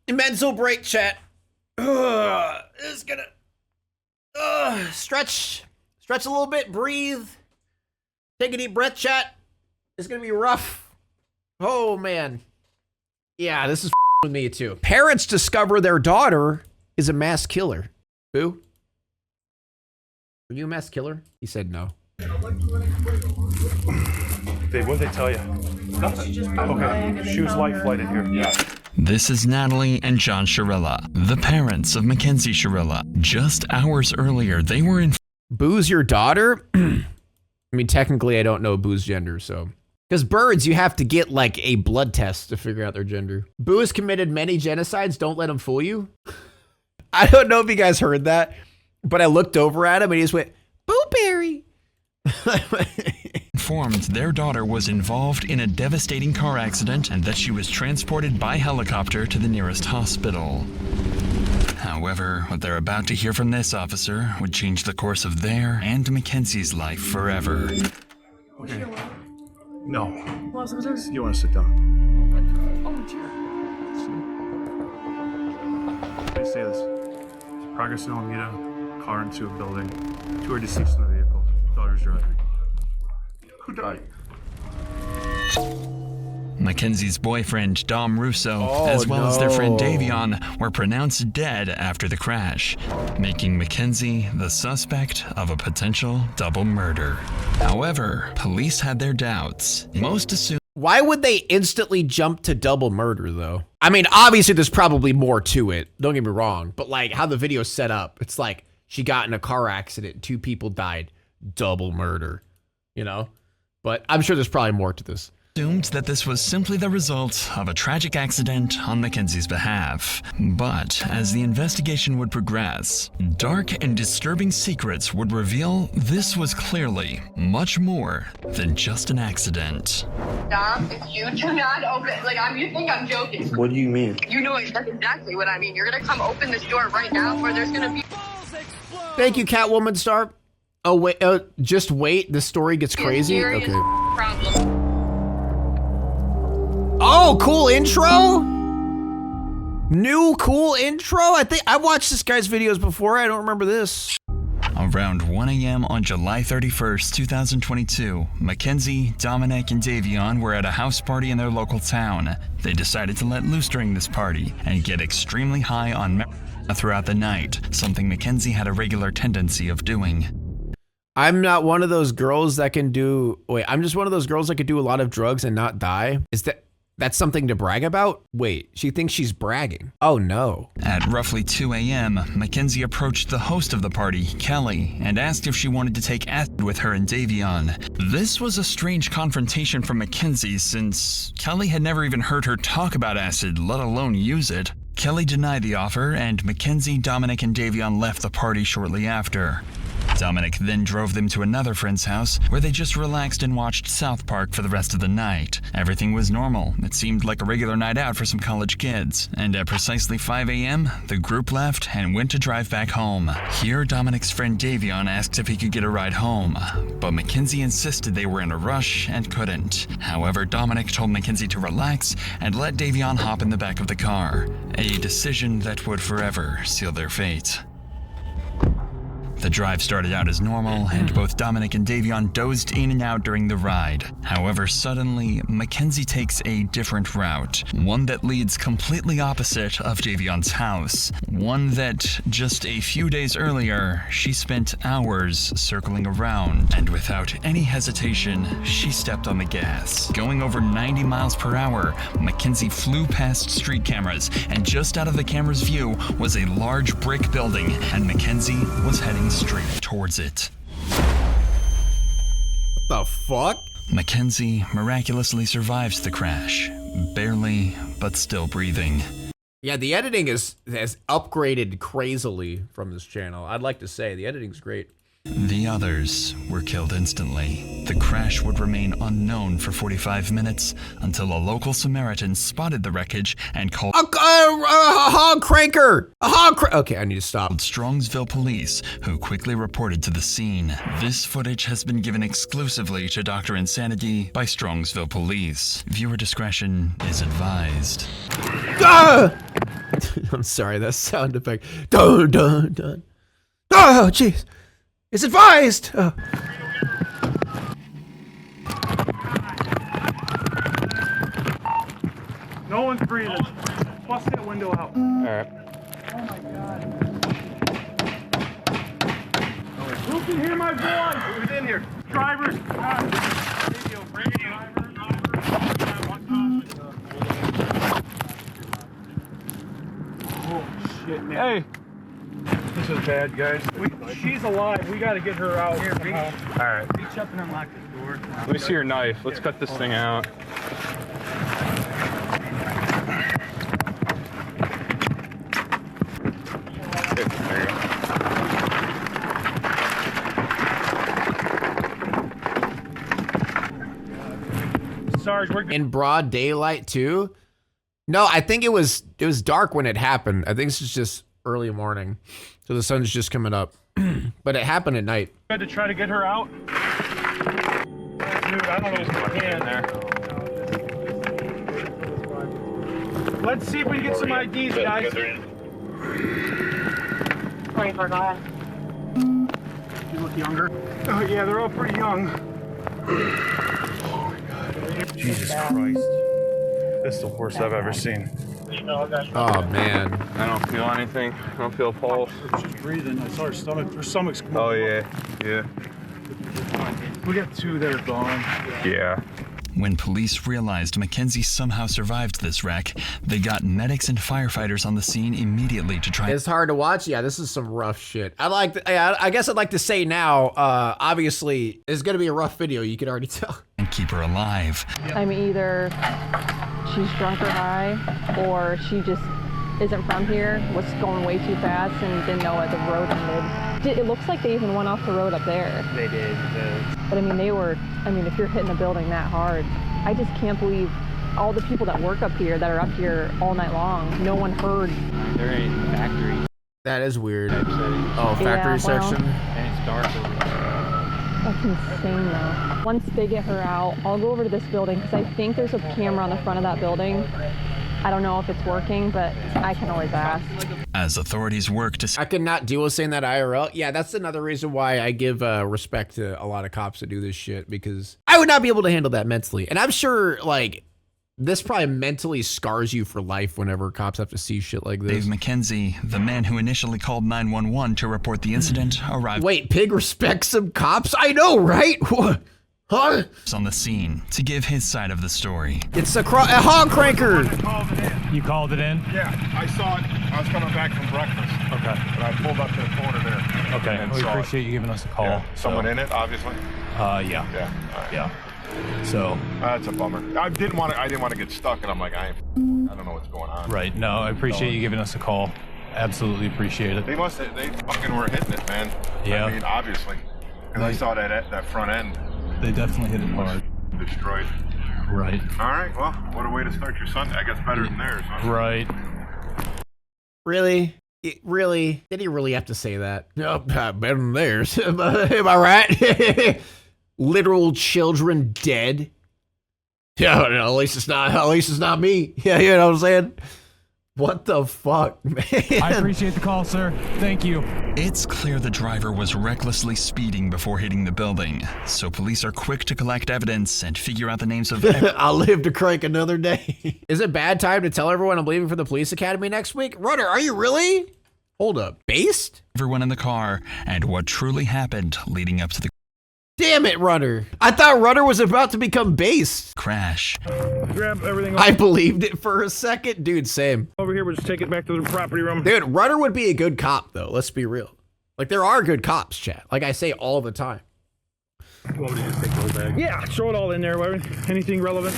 Mental break, chat. It's gonna stretch a little bit, breathe, take a deep breath, chat. It's gonna be rough. Oh man, yeah, this is with me too. Parents discover their daughter is a mass killer. Who? Were you a mass killer? He said no. Babe, what did they tell you? Nothing. Okay, she was life flighted here. Yeah. This is Natalie and John Shirella, the parents of Mackenzie Shirella. Just hours earlier, they were in. Boo's your daughter? I mean, technically, I don't know Boo's gender, so. Because birds, you have to get like a blood test to figure out their gender. Boo has committed many genocides. Don't let him fool you. I don't know if you guys heard that, but I looked over at him and he just went, Boo Berry. Informed their daughter was involved in a devastating car accident and that she was transported by helicopter to the nearest hospital. However, what they're about to hear from this officer would change the course of their and Mackenzie's life forever. Okay. No. What was it? You want to sit down? Oh, They say this. Progress in Alameda, car into a building. 2 are deceased in the vehicle. Daughter's driving. Who died? Mackenzie's boyfriend, Dom Russo, as well as their friend Davion, were pronounced dead after the crash, making Mackenzie the suspect of a potential double murder. However, police had their doubts. Most assumed. Why would they instantly jump to double murder, though? I mean, obviously, there's probably more to it. Don't get me wrong. But, like, how the video's set up, it's like she got in a car accident, 2 people died. Double murder, you know? But I'm sure there's probably more to this. Assumed that this was simply the result of a tragic accident on Mackenzie's behalf. But as the investigation would progress, dark and disturbing secrets would reveal this was clearly much more than just an accident. Dom, if you do not open, you think I'm joking. What do you mean? You know exactly what I mean. You're gonna come open this door right now where there's gonna be Thank you, Catwoman Star. Oh, wait, just wait. The story gets crazy. a serious Okay. problem. Oh, cool intro. New cool intro. I think I watched this guy's videos before. I don't remember this. Around 1 a.m. on July 31st, 2022, Mackenzie, Dominic, and Davion were at a house party in their local town. They decided to let loose during this party and get extremely high on marijuana throughout the night, something Mackenzie had a regular tendency of doing. I'm not one of those girls that can do. Wait, I'm just one of those girls that could do a lot of drugs and not die. That's something to brag about? Wait, she thinks she's bragging. Oh no. At roughly 2 a.m., Mackenzie approached the host of the party, Kelly, and asked if she wanted to take acid with her and Davion. This was a strange confrontation from Mackenzie since Kelly had never even heard her talk about acid, let alone use it. Kelly denied the offer, and Mackenzie, Dominic, and Davion left the party shortly after. Dominic then drove them to another friend's house where they just relaxed and watched South Park for the rest of the night. Everything was normal. It seemed like a regular night out for some college kids. And at precisely 5 a.m., the group left and went to drive back home. Here, Dominic's friend Davion asked if he could get a ride home, but Mackenzie insisted they were in a rush and couldn't. However, Dominic told Mackenzie to relax and let Davion hop in the back of the car, a decision that would forever seal their fate. The drive started out as normal, and both Dominic and Davion dozed in and out during the ride. However, suddenly, Mackenzie takes a different route, one that leads completely opposite of Davion's house, one that, just a few days earlier, she spent hours circling around, and without any hesitation, she stepped on the gas. Going over 90 miles per hour, Mackenzie flew past street cameras, and just out of the camera's view was a large brick building, and Mackenzie was heading straight towards it. What the fuck? Mackenzie miraculously survives the crash, barely, but still breathing. Yeah, the editing has upgraded crazily from this channel. I'd like to say the editing's great. The others were killed instantly. The crash would remain unknown for 45 minutes until a local Samaritan spotted the wreckage and called A hog cranker! Okay, I need to stop. Strongsville police, who quickly reported to the scene. This footage has been given exclusively to Dr. Insanity by Strongsville police. Viewer discretion is advised. Ah! I'm sorry, that sound effect. Dun, dun, dun. Oh, jeez. It's advised. Oh. No one's breathing. Bust that window out. All right. Oh my God. Who can hear my voice? Who's in here? Drivers. Oh shit, man. Hey. This is bad, guys. She's alive. We got to get her out. Here, reach. All right. Reach up and unlock this door. Let me see your knife. Let's cut this thing out. There you go. Sarge, we're In broad daylight too? No, I think it was dark when it happened. I think this is just early morning. So the sun's just coming up. But it happened at night. good to try to get her out. Dude, I don't know if we can there. Let's see if we can get some IDs, guys. 24 gone. You look younger. Oh yeah, they're all pretty young. Oh my God. Jesus Christ. This is the worst I've ever seen. Oh man. I don't feel anything. I don't feel a pulse. She's breathing. I saw her stomach. Her stomach's gone. Oh yeah, yeah, We got two that are gone. yeah. When police realized Mackenzie somehow survived this wreck, they got medics and firefighters on the scene immediately to try It's hard to watch. Yeah, this is some rough shit. I guess I'd like to say now, obviously, it's gonna be a rough video, you can already tell. and keep her alive. I mean, either she's drunk or high, or she just isn't from here, was going way too fast and didn't know where the road ended. It looks like they even went off the road up there. They did. But I mean, if you're hitting a building that hard, I just can't believe all the people that work up here that are up here all night long, no one heard. They're in factory That is weird. type setting. Oh, factory well, section. And it's dark over there. That's insane though. Once they get her out, I'll go over to this building because I think there's a camera on the front of that building. I don't know if it's working, but I can always ask. As authorities work to I could not deal with saying that IRL. Yeah, that's another reason why I give respect to a lot of cops that do this shit, because I would not be able to handle that mentally. And I'm sure, like, this probably mentally scars you for life whenever cops have to see shit like this. Dave Mackenzie, the man who initially called 911 to report the incident, arrived Wait, Pig respects some cops? I know, right? Huh? on the scene to give his side of the story. It's a hog cranker. Called it in. You called it in? Yeah, I saw it. I was coming back from breakfast. Okay. And I pulled up to the corner there. Okay. And We saw it. appreciate you giving us a call. Yeah. Someone So, in it, obviously. Yeah. Yeah. All right. Yeah. So, That's a bummer. I didn't want to get stuck, and I'm like, I don't know what's going on. right. No, I appreciate you giving us a call. Absolutely appreciate it. They fucking were hitting it, man. Yeah. I mean, obviously. Because I saw that front end They definitely hit it hard. destroyed. Right. All right, well, what a way to start your Sunday. I guess better than theirs, huh? Right. Really? Really? Did he really have to say that? No, better than theirs. Am I right? Literal children dead. Yeah, no, at least it's not me. Yeah, you know what I'm saying? What the fuck, man? I appreciate the call, sir. Thank you. It's clear the driver was recklessly speeding before hitting the building, so police are quick to collect evidence and figure out the names of I'll live to crank another day. Is it bad time to tell everyone I'm leaving for the police academy next week? Runner, are you really? Hold up. Based? everyone in the car and what truly happened leading up to the Damn it, Runner. I thought Runner was about to become based. crash. Grab everything I believed it for a second. Dude, same. over here. We'll just take it back to the property room. Dude, Runner would be a good cop, though. Let's be real. Like, there are good cops, chat. Like I say all the time. You want me to just take the whole bag? Yeah, throw it all in there. Anything relevant?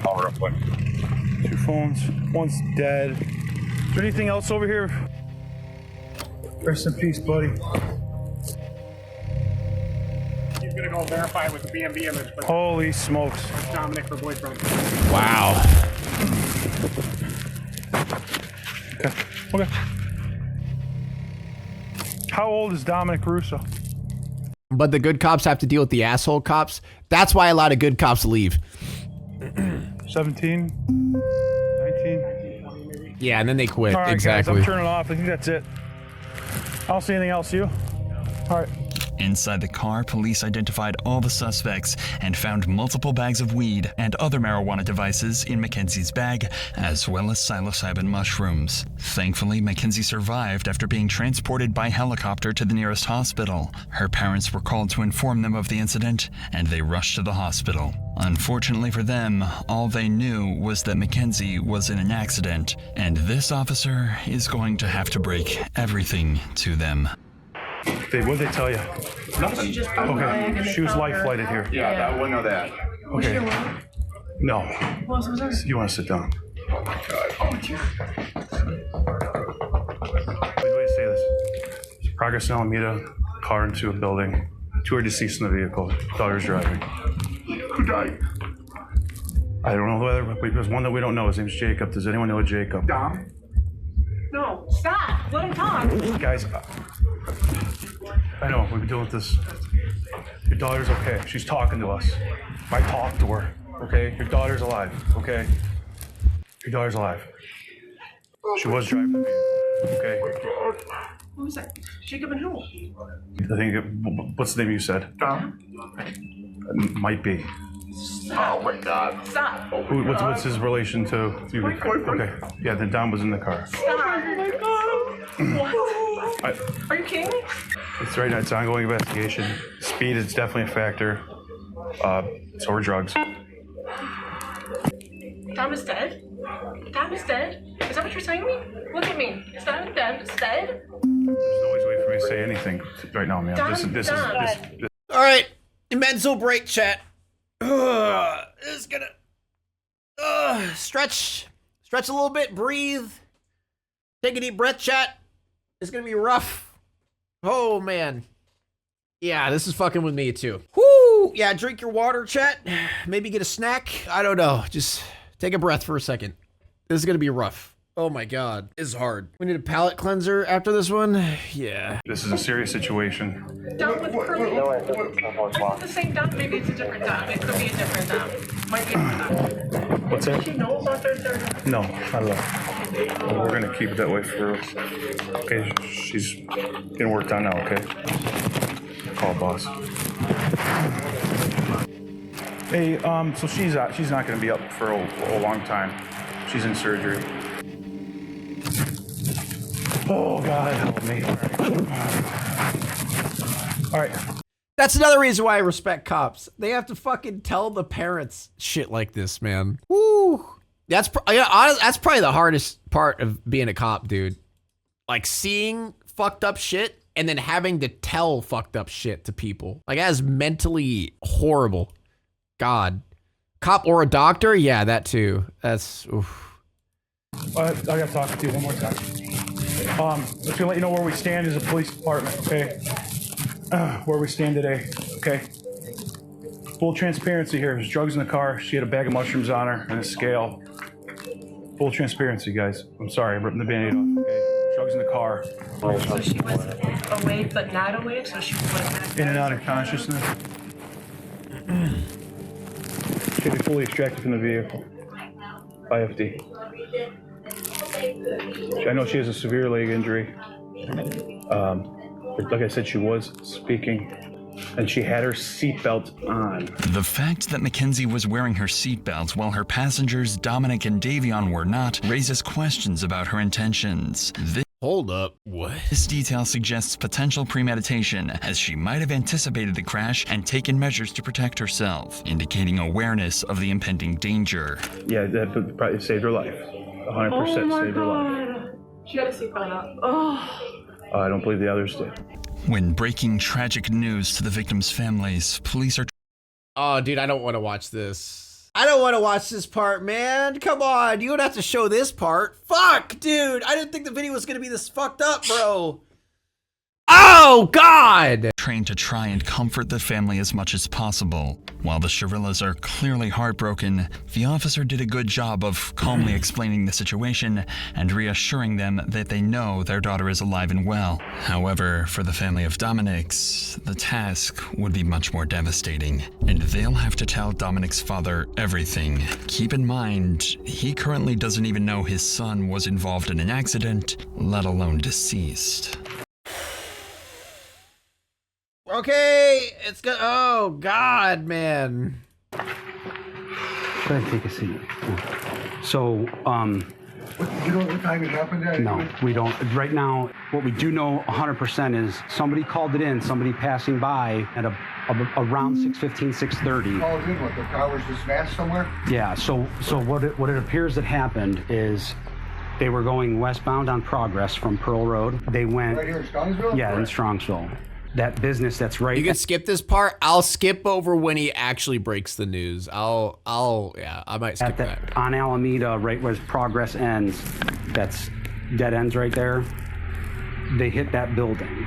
Power up, like 2 phones. One's dead. Is there anything else over here? Rest in peace, buddy. He's gonna go verify with the BMB image, but Holy smokes. Dominic for boyfriend. Wow. Okay. How old is Dominic Russo? But the good cops have to deal with the asshole cops. That's why a lot of good cops leave. 17, 19. Yeah, and then they quit. All right, Exactly. guys, I'm turning off. I think that's it. I don't see anything else, you? All right. Inside the car, police identified all the suspects and found multiple bags of weed and other marijuana devices in Mackenzie's bag, as well as psilocybin mushrooms. Thankfully, Mackenzie survived after being transported by helicopter to the nearest hospital. Her parents were called to inform them of the incident, and they rushed to the hospital. Unfortunately for them, all they knew was that Mackenzie was in an accident, and this officer is going to have to break everything to them. Dave, what did they tell you? Nothing. Okay, she was life flighted here. Yeah, I wouldn't know that. Okay. No. You want to sit down? Oh my God. Oh, dear. Wait, say this. Progress in Alameda, car into a building. 2 are deceased in the vehicle. Daughter's driving. Who died? I don't know whether, but there's one that we don't know. His name's Jacob. Does anyone know a Jacob? Dom? No, stop. Let him talk. Guys, I know, we've been dealing with this. Your daughter's okay. She's talking to us. I talked to her, okay? Your daughter's alive, okay? Your daughter's alive. She was driving the vehicle, okay? Who was that? Jacob and who? I think, what's the name you said? Dom? Might be. Oh my God. Stop. What's his relation to you? Okay, yeah, then Don was in the car. Stop. Oh my God. What? Are you kidding me? It's right now, it's an ongoing investigation. Speed is definitely a factor. So are drugs. Dom is dead? Dom is dead? Is that what you're saying to me? Look at me. Is Dom dead? Is dead? There's no way for me to say anything right now, man. This is. All right, mental break, chat. This is gonna stretch a little bit, breathe, take a deep breath, chat. It's gonna be rough. Oh man, yeah, this is fucking with me too. Whoo, yeah, drink your water, chat. Maybe get a snack. I don't know. Just take a breath for a second. This is gonna be rough. Oh my God, this is hard. We need a palate cleanser after this one. Yeah. This is a serious situation. Dom with curly? Are you the same Dom? Maybe it's a different Dom. It could be a different Dom. Might be a different Dom. What's that? Does she know about their third? No, not at all. We're gonna keep it that way for. Okay, she's getting worked on now. Okay. Call boss. Hey, so she's not gonna be up for a long time. She's in surgery. Oh God, help me! All right. That's another reason why I respect cops. They have to fucking tell the parents shit like this, man. Woo. That's probably the hardest part of being a cop, dude. Like seeing fucked up shit and then having to tell fucked up shit to people. Like that is mentally horrible. God. Cop or a doctor? Yeah, that too. That's oof. I gotta talk to you one more time. Just to let you know where we stand as a police department, okay? Where we stand today, okay? Full transparency here. There's drugs in the car. She had a bag of mushrooms on her and a scale. Full transparency, guys. I'm sorry, I'm ripping the Band-Aid off, okay? Drugs in the car. So she was awake but not awake, so she was In and out of consciousness. She had fully extracted from the vehicle. IFD. I know she has a severe leg injury. But like I said, she was speaking, and she had her seatbelt on. The fact that Mackenzie was wearing her seatbelt while her passengers, Dominic and Davion, were not, raises questions about her intentions. Hold up. What? This detail suggests potential premeditation, as she might have anticipated the crash and taken measures to protect herself, indicating awareness of the impending danger. Yeah, that probably saved her life. 100% saved her life. She had a seatbelt up. Oh. I don't believe the others did. When breaking tragic news to the victims' families, police are... Oh, dude, I don't want to watch this. I don't want to watch this part, man. Come on, you don't have to show this part. Fuck, dude. I didn't think the video was going to be this fucked up, bro. Oh, God! Trained to try and comfort the family as much as possible. While the Shirillas are clearly heartbroken, the officer did a good job of calmly explaining the situation and reassuring them that they know their daughter is alive and well. However, for the family of Dominic's, the task would be much more devastating, and they'll have to tell Dominic's father everything. Keep in mind, he currently doesn't even know his son was involved in an accident, let alone deceased. Okay, it's good. Oh, God, man. Go ahead, take a seat. So, You know what time it happened at? no, we don't. Right now, what we do know 100% is somebody called it in, somebody passing by at around 6:15, 6:30. Called in, what, the car was dispatched somewhere? Yeah, so what it appears that happened is they were going westbound on Progress from Pearl Road. They went... Right here in Strongsville? Yeah, in Strongsville. That business that's right... You can skip this part. I'll skip over when he actually breaks the news. Yeah, I might skip that. On Alameda, right where Progress ends, that's dead ends right there. They hit that building.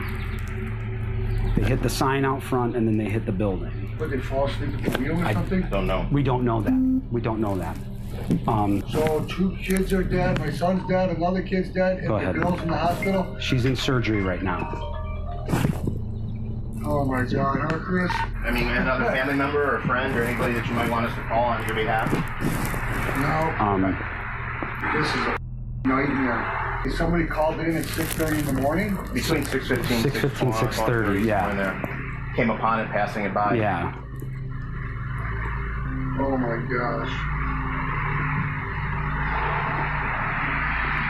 They hit the sign out front, and then they hit the building. Would they fall asleep at the wheel or something? Don't know. We don't know that. We don't know that. So 2 kids are dead, my son's dead, another kid's dead, and Go the ahead. girl's in the hospital? She's in surgery right now. Oh my God, huh, Chris? I mean, another family member or a friend or anybody that you might want us to call on your behalf? No. This is a nightmare. Is somebody called in at 6:30 in the morning? Between 6:15 6:15, 6:30, yeah. When they came upon it, passing it by. Yeah. Oh my gosh.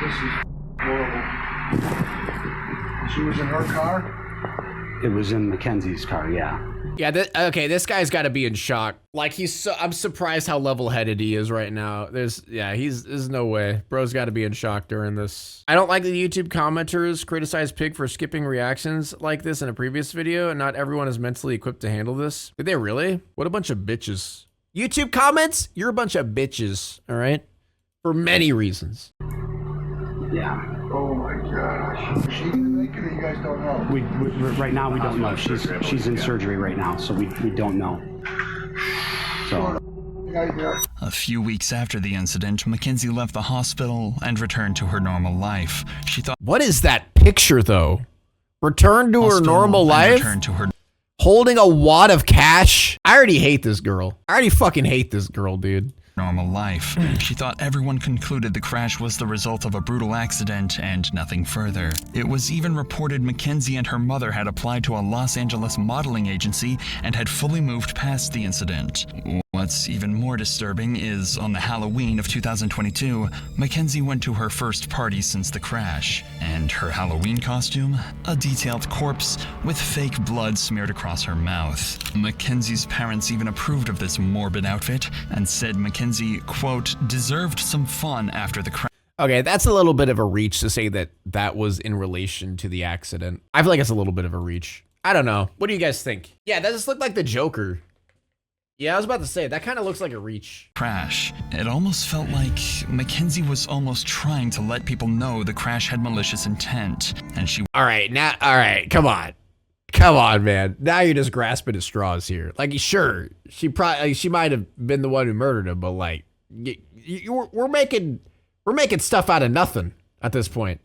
This is horrible. She was in her car? It was in Mackenzie's car, yeah. Yeah, okay, this guy's got to be in shock. Like, I'm surprised how level-headed he is right now. There's no way. Bro's got to be in shock during this. I don't like the YouTube commenters criticize Pig for skipping reactions like this in a previous video, and not everyone is mentally equipped to handle this. Did they really? What a bunch of bitches. YouTube comments? You're a bunch of bitches, all right? For many reasons. Yeah. Oh my gosh. Is she gonna make it or you guys don't know? We right now we don't know. She's in surgery right now, so we don't know. So. A few weeks after the incident, Mackenzie left the hospital and returned to her normal life. She thought, what is that picture though? Return to her normal life? Returned to her holding a wad of cash? I already hate this girl. I already fucking hate this girl, dude. Normal life. She thought everyone concluded the crash was the result of a brutal accident and nothing further. It was even reported Mackenzie and her mother had applied to a Los Angeles modeling agency and had fully moved past the incident. What's even more disturbing is, on the Halloween of 2022, Mackenzie went to her first party since the crash. And her Halloween costume? A detailed corpse with fake blood smeared across her mouth. Mackenzie's parents even approved of this morbid outfit and said Mackenzie, quote, deserved some fun after the crash. Okay, that's a little bit of a reach to say that that was in relation to the accident. I feel like it's a little bit of a reach. I don't know. What do you guys think? Yeah, that just looked like the Joker. Yeah, I was about to say, that kind of looks like a reach. Crash. It almost felt like Mackenzie was almost trying to let people know the crash had malicious intent, and she... All right, come on. Come on, man. Now you're just grasping at straws here. Like, sure, she might have been the one who murdered him, but like, we're making stuff out of nothing at this point.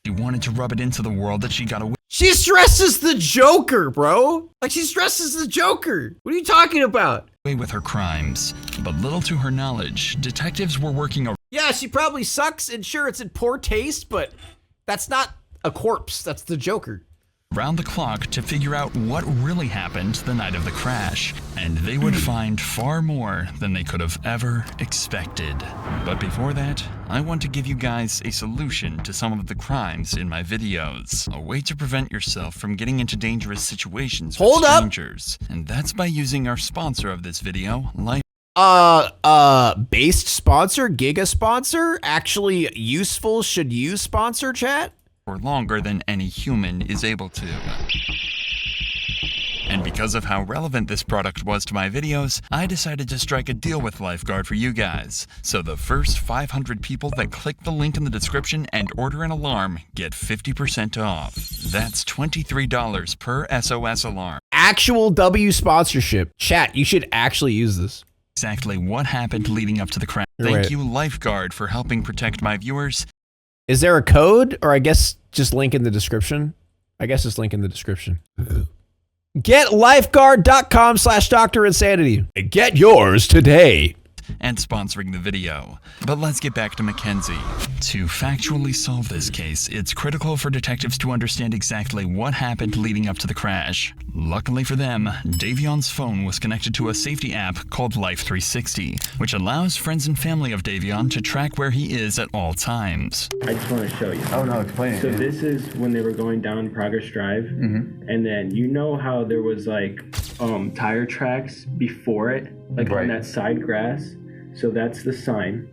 She wanted to rub it into the world that she got away. She's dressed as the Joker, bro. Like, she's dressed as the Joker. What are you talking about? With her crimes, but little to her knowledge, detectives were working around. Yeah, she probably sucks, and sure, it's in poor taste, but that's not a corpse. That's the Joker. Round the clock to figure out what really happened the night of the crash, and they would find far more than they could have ever expected. But before that, I want to give you guys a solution to some of the crimes in my videos. A way to prevent yourself from getting into dangerous situations with strangers. And that's by using our sponsor of this video, Life. Based sponsor, Giga sponsor, actually useful, should use sponsor, chat? For longer than any human is able to. And because of how relevant this product was to my videos, I decided to strike a deal with Lifeguard for you guys. So the first 500 people that click the link in the description and order an alarm get 50% off. That's $23 per SOS alarm. Actual W sponsorship. Chat, you should actually use this. Exactly what happened leading up to the crash. You're Thank right. you, Lifeguard, for helping protect my viewers. Is there a code? Or I guess just link in the description? I guess just link in the description. GetLifeguard.com/Dr. Insanity. Get yours today. And sponsoring the video. But let's get back to Mackenzie. To factually solve this case, it's critical for detectives to understand exactly what happened leading up to the crash. Luckily for them, Davion's phone was connected to a safety app called Life 360, which allows friends and family of Davion to track where he is at all times. I just want to show you. Oh no, explain it. So this is when they were going down Progress Drive, and then you know how there was like tire tracks before it, like on that side grass. So that's the sign.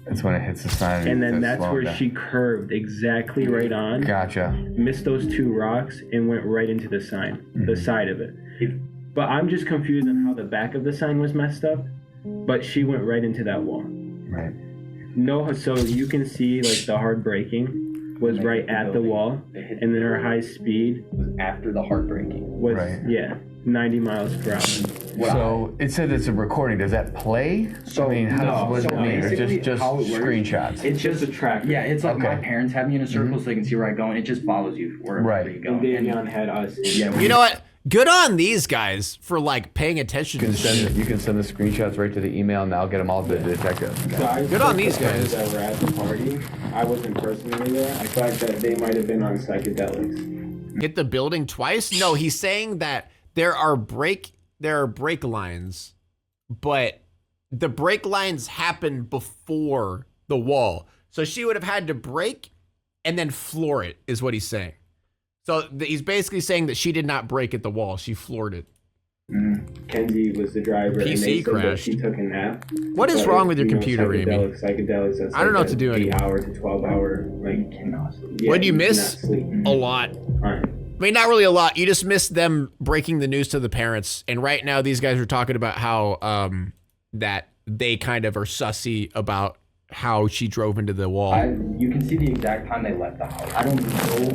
That's when it hits the sign. And then that's where she curved exactly right on. Gotcha. Missed those two rocks and went right into the sign, the side of it. But I'm just confused on how the back of the sign was messed up. But she went right into that wall. Right. No, so you can see like the hard braking was right at the wall, and then her high speed was after the hard braking. Was 90 miles per hour. So it said it's a recording. Does that play? So I mean, what does it mean? Or just how it works, screenshots? It's just a track. Yeah, it's like my parents have me in a circle so they can see where I'm going. It just follows you wherever you go. And Davion had us. Yeah. You know what? Good on these guys for like paying attention to shit. You can send the screenshots right to the email, and I'll get them all to the detective. So Good on these guys. That were at the party. I wasn't personally there. I thought that they might have been on psychedelics. Hit the building twice? No, he's saying that there are brake lines, but the brake lines happen before the wall. So she would have had to brake and then floor it, is what he's saying. So he's basically saying that she did not brake at the wall. She floored it. Kenzie was the driver. PC and they said that crashed. she took a nap. What is wrong with your computer, Amy? Psychedelics. That's I don't know like what to do an anymore. 8 hour to 12 hour. Like, cannot sleep. Yeah, What do you cannot miss? sleep. A lot. I mean, not really a lot. You just miss them breaking the news to the parents. And right now, these guys are talking about how that they kind of are sussy about how she drove into the wall. You can see the exact time they left the house. I don't know.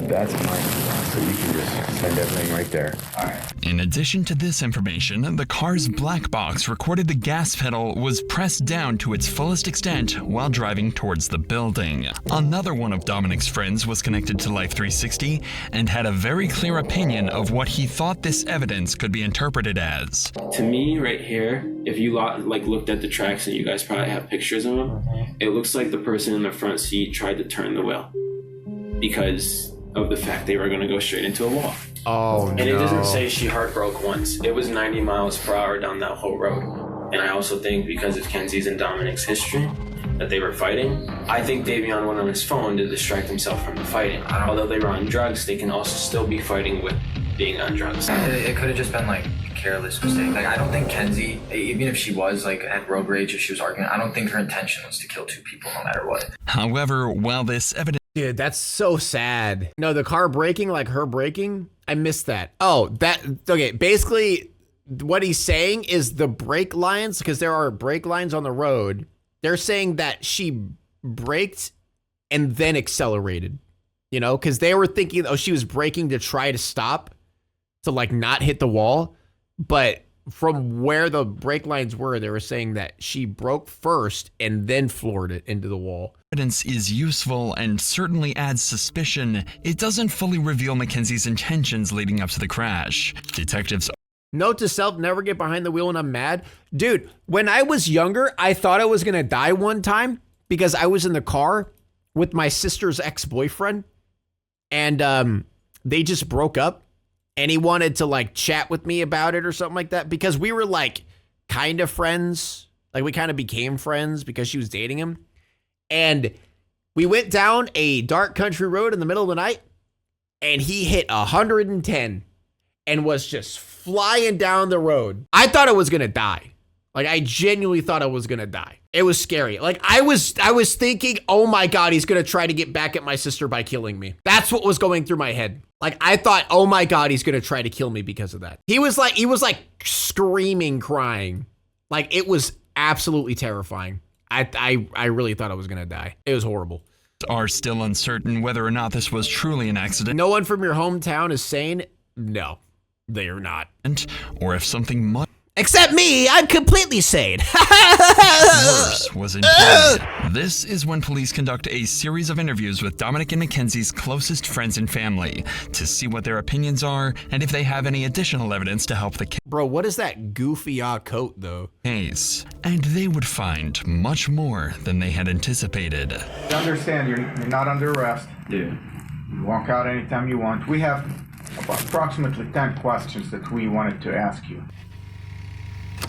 That's fine. So you can just send everything right there. All right. In addition to this information, the car's black box recorded the gas pedal was pressed down to its fullest extent while driving towards the building. Another one of Dominic's friends was connected to Life 360 and had a very clear opinion of what he thought this evidence could be interpreted as. To me, right here, if you looked at the tracks, and you guys probably have pictures of them, it looks like the person in the front seat tried to turn the wheel because of the fact they were going to go straight into a wall. Oh, and it doesn't say she heart broke once. It was 90 miles per hour down that whole road. And I also think because of Kenzie's and Dominic's history that they were fighting, I think Davion went on his phone to distract himself from the fighting. Although they were on drugs, they can also still be fighting with being on drugs. It could have just been like a careless mistake. Like, I don't think Kenzie, even if she was like at road rage or she was arguing, I don't think her intention was to kill two people no matter what. However, while this evidence... Dude, that's so sad. No, the car braking, like her braking, I missed that. Oh, okay, basically what he's saying is the brake lines, because there are brake lines on the road, they're saying that she braked and then accelerated, you know, because they were thinking, oh, she was braking to try to stop, to like not hit the wall, but from where the brake lines were, they were saying that she broke first and then floored it into the wall. Evidence is useful and certainly adds suspicion. It doesn't fully reveal Mackenzie's intentions leading up to the crash. Detectives... Note to self, never get behind the wheel when I'm mad. Dude, when I was younger, I thought I was gonna die one time because I was in the car with my sister's ex-boyfriend and they just broke up. And he wanted to like chat with me about it or something like that because we were like kind of friends. Like we kind of became friends because she was dating him. And we went down a dark country road in the middle of the night and he hit 110 and was just flying down the road. I thought I was going to die. Like, I genuinely thought I was gonna die. It was scary. Like, I was thinking, oh my God, he's gonna try to get back at my sister by killing me. That's what was going through my head. Like, I thought, oh my God, he's gonna try to kill me because of that. He was like screaming, crying. Like, it was absolutely terrifying. I really thought I was gonna die. It was horrible. Are still uncertain whether or not this was truly an accident. No one from your hometown is sane? No, they are not. Or if something much except me, I'm completely sane. worse was intended. This is when police conduct a series of interviews with Dominic and Mackenzie's closest friends and family to see what their opinions are and if they have any additional evidence to help the case. Bro, what is that goofy coat though? Case. And they would find much more than they had anticipated. You understand, you're not under arrest. Yeah. You walk out anytime you want. We have approximately 10 questions that we wanted to ask you.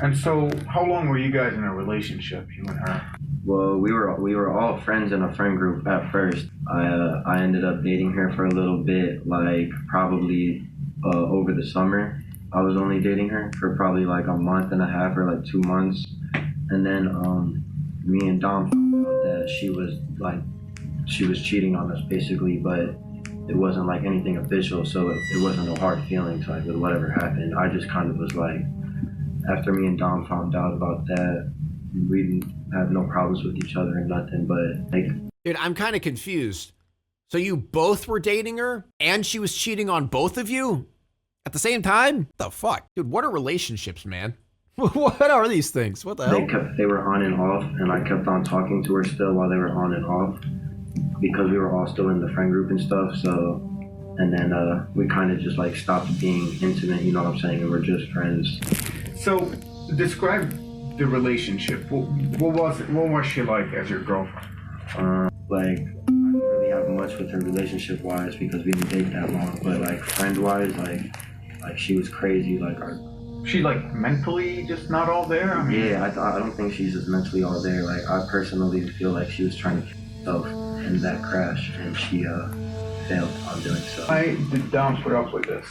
And so, how long were you guys in a relationship, you and her? Well, we were all friends in a friend group at first. I ended up dating her for a little bit, like probably over the summer. I was only dating her for probably like a month and a half or like 2 months. And then me and Dom found out that she was cheating on us basically, but it wasn't like anything official, so it wasn't no hard feelings like with whatever happened. I just kind of was like, after me and Dom found out about that, we didn't have no problems with each other and nothing, but like... Dude, I'm kind of confused. So you both were dating her and she was cheating on both of you at the same time? What the fuck? Dude, what are relationships, man? What are these things? What the hell? They were on and off, and I kept on talking to her still while they were on and off because we were all still in the friend group and stuff, so... And then we kind of just like stopped being intimate, you know what I'm saying, and we're just friends. So, describe the relationship. What was she like as your girlfriend? Like, I didn't really have much with her relationship-wise because we didn't date that long, but like friend-wise, like she was crazy. Like, she like mentally just not all there? I mean, yeah, I don't think she's just mentally all there. Like, I personally feel like she was trying to kill herself in that crash, and she failed on doing so. Why did Dom put up with this?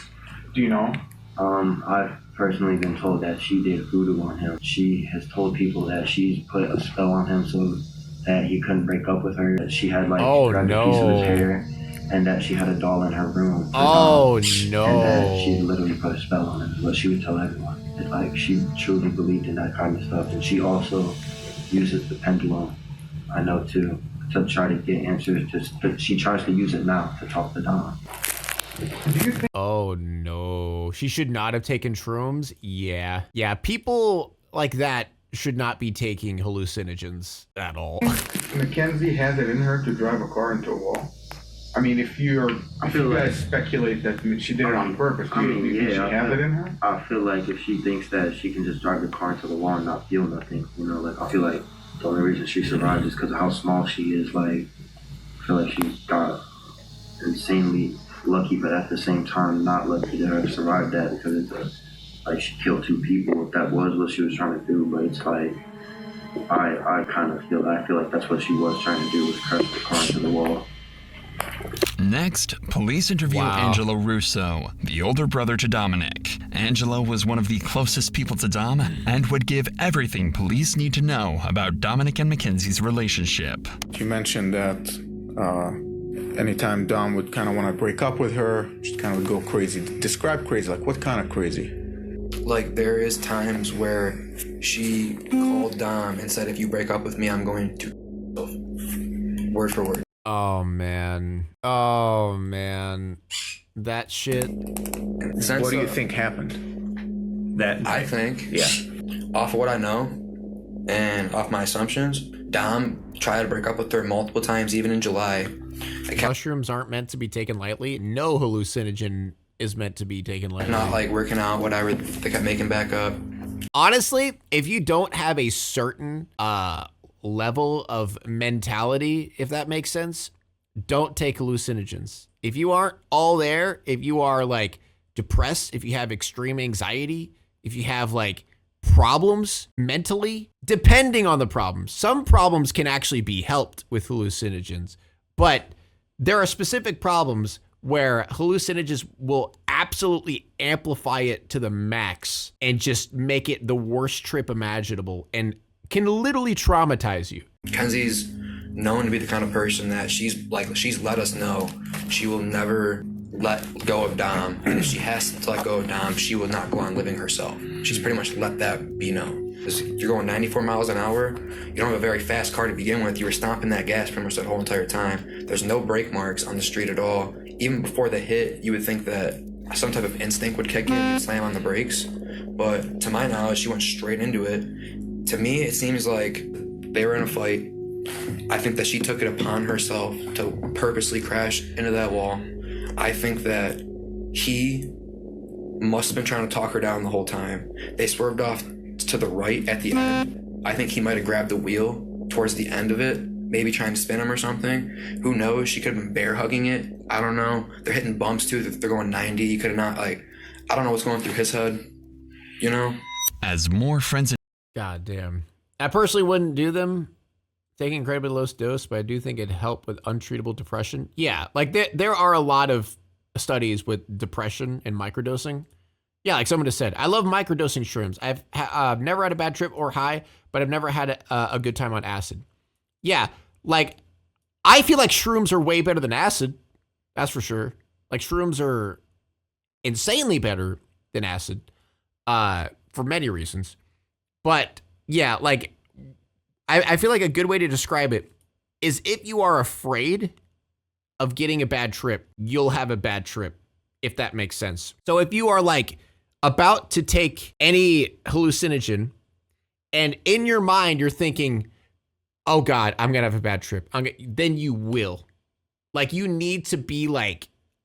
Do you know? I've personally been told that she did voodoo on him. She has told people that she's put a spell on him so that he couldn't break up with her. That she had like grabbed a piece of his hair, and that she had a doll in her room. Oh no! And that she literally put a spell on him. Is what she would tell everyone. And, like, she truly believed in that kind of stuff, and she also uses the pendulum. I know too, to try to get answers. She tries to use it now to talk to Dom. Oh no, she should not have taken shrooms. Yeah, people like that should not be taking hallucinogens at all. Mackenzie has it in her to drive a car into a wall. I mean, if you guys speculate that she did it on purpose, do you think she has it in her? I feel like if she thinks that she can just drive the car into the wall and not feel nothing, you know, like I feel like the only reason she survived is because of how small she is. Like, I feel like she got insanely lucky, but at the same time not lucky to have survived that, because it's like she killed 2 people if that was what she was trying to do. But it's like I feel like that's what she was trying to do, was crash the car into the wall. Next, police interview Angelo Russo, the older brother to Dominic. Angelo was one of the closest people to Dom and would give everything police need to know about Dominic and Mackenzie's relationship. You mentioned that anytime Dom would kind of want to break up with her, she kind of would go crazy. Describe crazy, like what kind of crazy? Like, there is times where she called Dom and said, if you break up with me, I'm going to word for word. Oh man, that shit. What do you think happened? I think, off of what I know and off my assumptions, Dom tried to break up with her multiple times, even in July. Mushrooms aren't meant to be taken lightly. No hallucinogen is meant to be taken lightly. Not like working out, whatever, they kept making back up. Honestly, if you don't have a certain level of mentality, if that makes sense, don't take hallucinogens. If you aren't all there, if you are like depressed, if you have extreme anxiety, if you have like problems mentally, depending on the problems, some problems can actually be helped with hallucinogens, but there are specific problems where hallucinogens will absolutely amplify it to the max and just make it the worst trip imaginable and can literally traumatize you. Kenzie's known to be the kind of person that she's let us know she will never let go of Dom. And if she has to let go of Dom, she will not go on living herself. She's pretty much let that be known. You're going 94 miles an hour. You don't have a very fast car to begin with. You were stomping that gas pretty much that whole entire time. There's no brake marks on the street at all. Even before the hit, you would think that some type of instinct would kick in and slam on the brakes. But to my knowledge, she went straight into it. To me, it seems like they were in a fight. I think that she took it upon herself to purposely crash into that wall. I think that he must have been trying to talk her down the whole time. They swerved off to the right at the end. I think he might have grabbed the wheel towards the end of it, maybe trying to spin him or something. Who knows? She could have been bear hugging it. I don't know. They're hitting bumps too. They're going 90. You could have not, I don't know what's going through his head, you know? As more friends... God damn. I personally wouldn't do them. Taking incredibly low dose, but I do think it'd help with untreatable depression. Yeah, there are a lot of studies with depression and microdosing. Yeah, like someone just said, I love microdosing shrooms. I've never had a bad trip or high, but I've never had a good time on acid. Yeah, I feel like shrooms are way better than acid. That's for sure. Shrooms are insanely better than acid for many reasons. But yeah, I feel like a good way to describe it is if you are afraid of getting a bad trip, you'll have a bad trip, if that makes sense. So if you are about to take any hallucinogen and in your mind you're thinking, oh God, I'm gonna have a bad trip, then you will. You need to be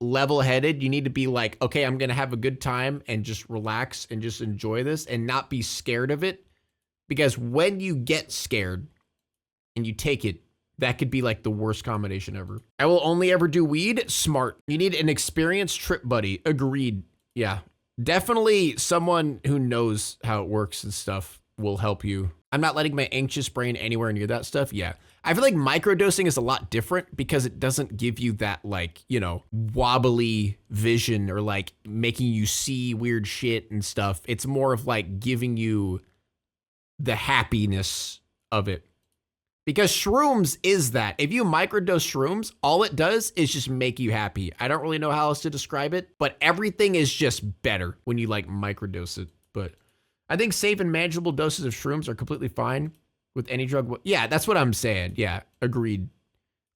level-headed. You need to be okay, I'm gonna have a good time and just relax and just enjoy this and not be scared of it. Because when you get scared and you take it, that could be the worst combination ever. I will only ever do weed. Smart. You need an experienced trip buddy. Agreed. Yeah. Definitely someone who knows how it works and stuff will help you. I'm not letting my anxious brain anywhere near that stuff. Yeah. I feel like microdosing is a lot different because it doesn't give you that wobbly vision or making you see weird shit and stuff. It's more of giving you the happiness of it. Because shrooms is that. If you microdose shrooms, all it does is just make you happy. I don't really know how else to describe it, but everything is just better when you microdose it. But I think safe and manageable doses of shrooms are completely fine with any drug. Yeah, that's what I'm saying. Yeah, agreed.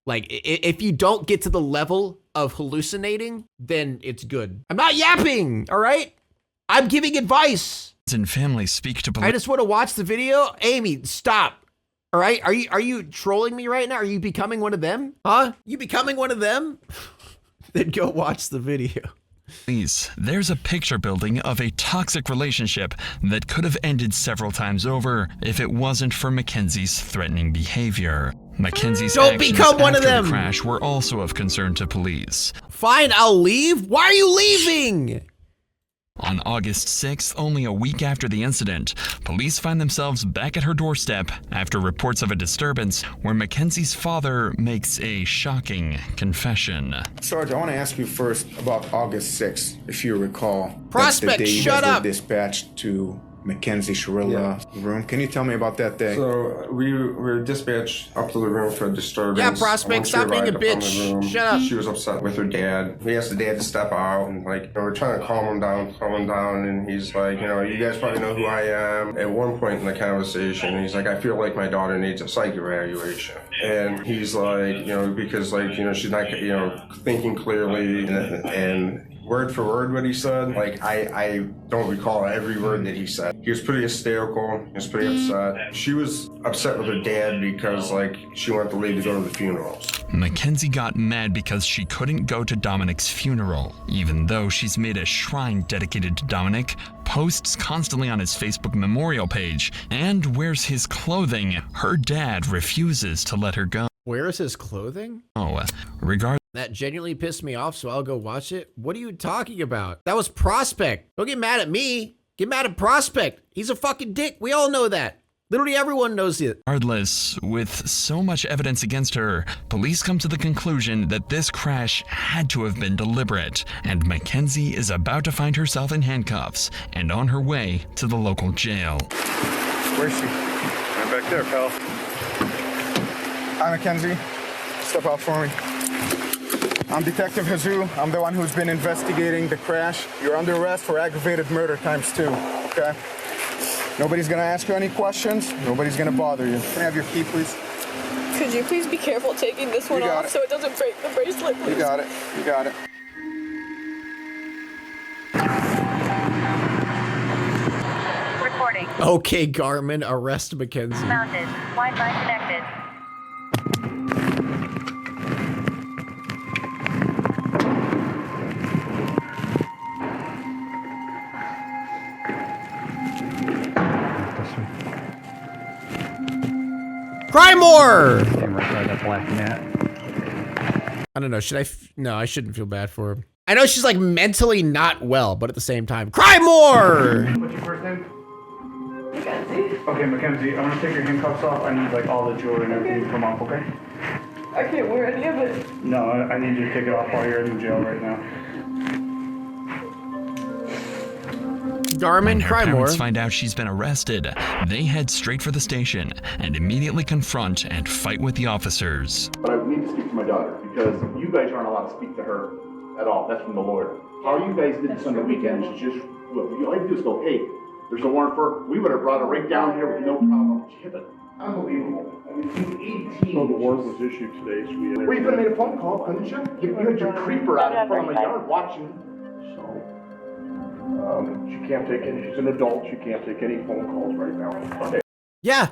If you don't get to the level of hallucinating, then it's good. I'm not yapping, all right? I'm giving advice. And families speak to police. I just want to watch the video. Amy, stop. All right? Are you trolling me right now? Are you becoming one of them? Huh? You becoming one of them? Then go watch the video. Please, there's a picture building of a toxic relationship that could have ended several times over if it wasn't for Mackenzie's threatening behavior. Mackenzie's Don't actions become one of after them. the crash were also of concern to police. Fine, I'll leave. Why are you leaving? On August 6th, only a week after the incident, police find themselves back at her doorstep after reports of a disturbance where Mackenzie's father makes a shocking confession. Sarge, I want to ask you first about August 6th, if you recall. Prospect, that's the day shut that up. Were dispatched to Mackenzie Shirilla room. Can you tell me about that day? So we were dispatched up to the room for a disturbance. Yeah, Prospect, Once she stop being a arrived upon bitch. the room, Shut up. She was upset with her dad. We asked the dad to step out, and we're trying to calm him down, and he's like, you guys probably know who I am. At one point in the conversation, he's like, I feel like my daughter needs a psych evaluation. And he's like, because she's not, thinking clearly, and word for word what he said, I don't recall every word that he said. He was pretty hysterical. He was pretty upset. She was upset with her dad because, she wanted the lady to go to the funerals. Mackenzie got mad because she couldn't go to Dominic's funeral, even though she's made a shrine dedicated to Dominic, posts constantly on his Facebook memorial page, and wears his clothing. Her dad refuses to let her go. Where is his clothing? Regardless. That genuinely pissed me off, so I'll go watch it. What are you talking about? That was Prospect. Don't get mad at me. Get mad at Prospect. He's a fucking dick. We all know that. Literally everyone knows it. Regardless, with so much evidence against her, police come to the conclusion that this crash had to have been deliberate, and Mackenzie is about to find herself in handcuffs and on her way to the local jail. Where's she? Right back there, pal. Hi, Mackenzie. Step out for me. I'm Detective Hazoo. I'm the one who's been investigating the crash. You're under arrest for aggravated murder ×2, okay? Nobody's gonna ask you any questions. Nobody's gonna bother you. Can I have your key, please? Could you please be careful taking this one off so it doesn't break the bracelet, please? You got it. You got it. Recording. Okay, Garmin, arrest Mackenzie. Mounted. Wi-Fi connected. Cry more! That black mat. I don't know, no, I shouldn't feel bad for him. I know she's like mentally not well, but at the same time, cry more! What's your first name? Mackenzie. Okay, Mackenzie, I'm gonna take your handcuffs off. I need like all the jewelry and everything to come off, okay? I can't wear any of it. No, I need you to take it off while you're in the jail right now. Garmin, when her cry more. parents find out she's been arrested, they head straight for the station and immediately confront and fight with the officers. But I need to speak to my daughter because you guys aren't allowed to speak to her at all. That's from the Lord. How you guys did this on the weekend is just, look, all you do is go, hey, there's a warrant for her. We would have brought her right down here with no problem. She hit it. Unbelievable. I mean, she's 18. So the warrant was issued today, so we... Well, you could have made a phone call, couldn't you? You had your creeper out in front of my yard watching. She can't take any, she's an adult, she can't take any phone calls right now. Okay. Yeah,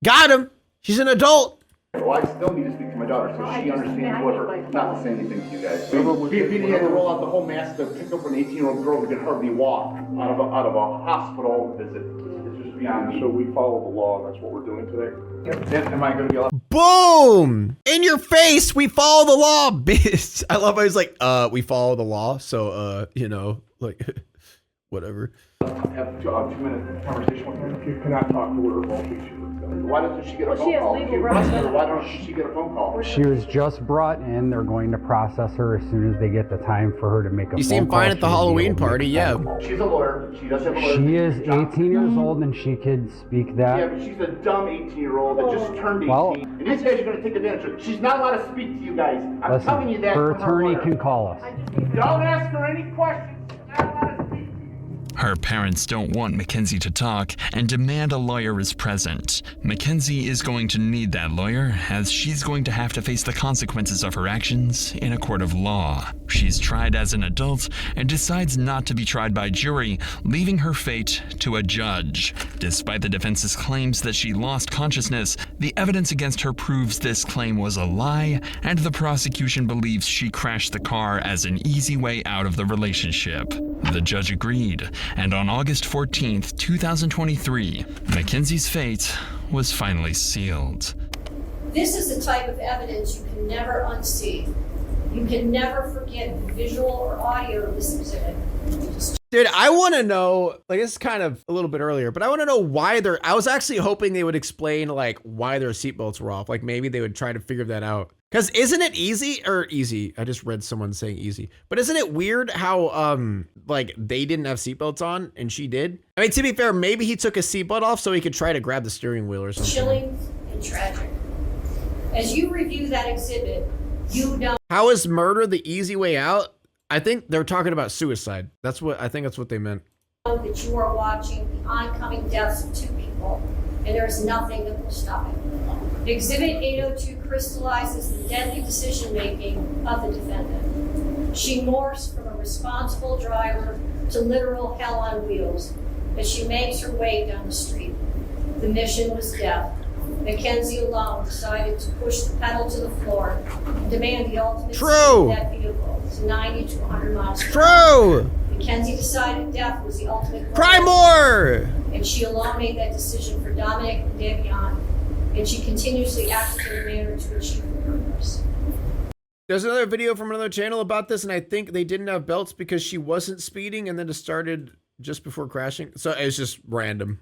got him. She's an adult. Well, I still need to speak to my daughter so she understands what her, not to say anything to you guys. If you had to roll out the whole mask to pick up an 18-year-old girl who can hardly walk out of a hospital visit, it's just beyond me. So we follow the law, and that's what we're doing today. Am I going to be allowed? Boom! In your face, we follow the law, bitch. I love how he's like, we follow the law, so, you know, like, whatever. Have a 2-minute conversation with her. You cannot talk to her while she's here. Why doesn't she get a phone call? If you arrest her, why don't she get a phone call? She was just brought in. They're going to process her as soon as they get the time for her to make a phone call. You seem fine at the Halloween party, yeah. She's a lawyer. She does have a lawyer. She is 18 years old and she could speak that. Yeah, but she's a dumb 18-year-old that just turned 18. Well, and these guys are going to take advantage of her. She's not allowed to speak to you guys. I'm telling you that. Her from attorney lawyer. can call us. Don't ask her any questions. She's not allowed to speak. Her parents don't want Mackenzie to talk and demand a lawyer is present. Mackenzie is going to need that lawyer, as she's going to have to face the consequences of her actions in a court of law. She's tried as an adult and decides not to be tried by jury, leaving her fate to a judge. Despite the defense's claims that she lost consciousness, the evidence against her proves this claim was a lie, and the prosecution believes she crashed the car as an easy way out of the relationship. The judge agreed, and on August 14th, 2023, Mackenzie's fate was finally sealed. This is the type of evidence you can never unsee. You can never forget the visual or audio of this exhibit. Dude, I want to know, like, this is kind of a little bit earlier, but I want to know why I was actually hoping they would explain, like, why their seatbelts were off. Like, maybe they would try to figure that out. Because isn't it easy? I just read someone saying easy. But isn't it weird how, like, they didn't have seatbelts on and she did? I mean, to be fair, maybe he took his seatbelt off so he could try to grab the steering wheel or something. Chilling and tragic. As you review that exhibit, you know. How is murder the easy way out? I think they're talking about suicide. I think that's what they meant. That you are watching the oncoming deaths of two people, and there's nothing that will stop it. Exhibit 802 crystallizes the deadly decision-making of the defendant. She morphs from a responsible driver to literal hell on wheels as she makes her way down the street. The mission was death. Mackenzie alone decided to push the pedal to the floor and demand the ultimate speed of that vehicle to 90 to 100 miles per hour. Mackenzie decided death was the ultimate. Cry more! And she alone made that decision for Dominic and Davion. And she continuously acted in a manner to achieve her purpose. There's another video from another channel about this, and I think they didn't have belts because she wasn't speeding, and then it started just before crashing. So it's just random.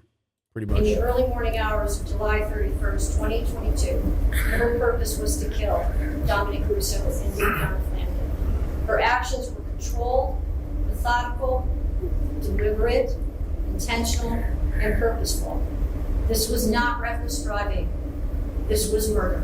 pretty In much. the early morning hours of July 31st, 2022, her purpose was to kill Dominic Russo and Davion Flanagan. Her actions were controlled, methodical, deliberate, intentional, and purposeful. This was not reckless driving. This was murder.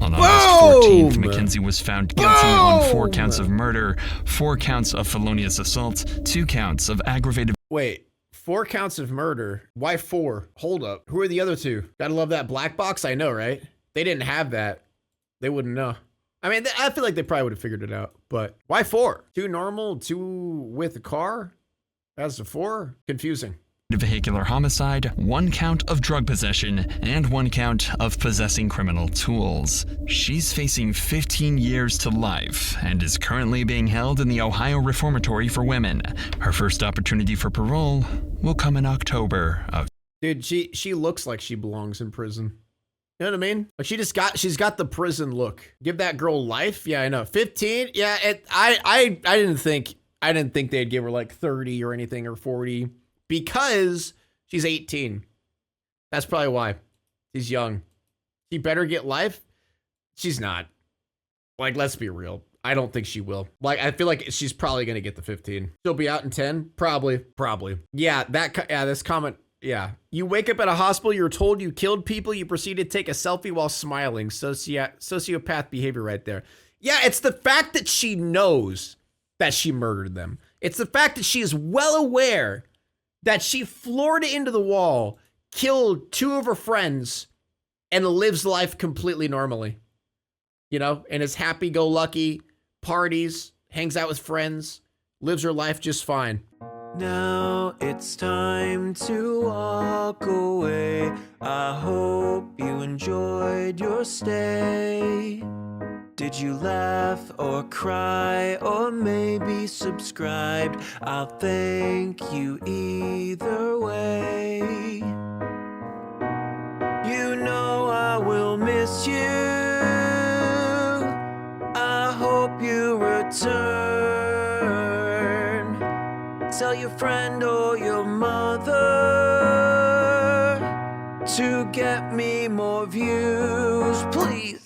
On August 14th, Boom! Mackenzie was found guilty on 4 Boom! counts of murder, 4 counts of felonious assault, 2 counts of aggravated. Wait, 4 counts of murder. Why 4? Hold up. Who are the other 2? Gotta love that black box. I know, right? They didn't have that. They wouldn't know. I mean, I feel like they probably would have figured it out. But why 4? 2 normal, 2 with a car? As to 4? Confusing. Vehicular homicide, 1 count of drug possession, and 1 count of possessing criminal tools. She's facing 15 years to life and is currently being held in the Ohio Reformatory for Women. Her first opportunity for parole will come in October of. Dude, she looks like she belongs in prison. You know what I mean? Like she's got the prison look. Give that girl life? Yeah, I know. 15? Yeah, I didn't think they'd give her like 30 or anything or 40. Because she's 18. That's probably why. She's young. She better get life. She's not. Like, let's be real. I don't think she will. Like, I feel like she's probably going to get the 15. She'll be out in 10? Probably. Yeah, this comment. Yeah. You wake up at a hospital, you're told you killed people, you proceed to take a selfie while smiling. Sociopath behavior right there. Yeah, it's the fact that she knows that she murdered them. It's the fact that she is well aware that she floored it into the wall, killed 2 of her friends, and lives life completely normally. You know, and is happy-go-lucky, parties, hangs out with friends, lives her life just fine. Now it's time to walk away. I hope you enjoyed your stay. Did you laugh or cry or maybe subscribed? I'll thank you either way. You know I will miss you. I hope you return. Tell your friend or your mother to get me more views, please.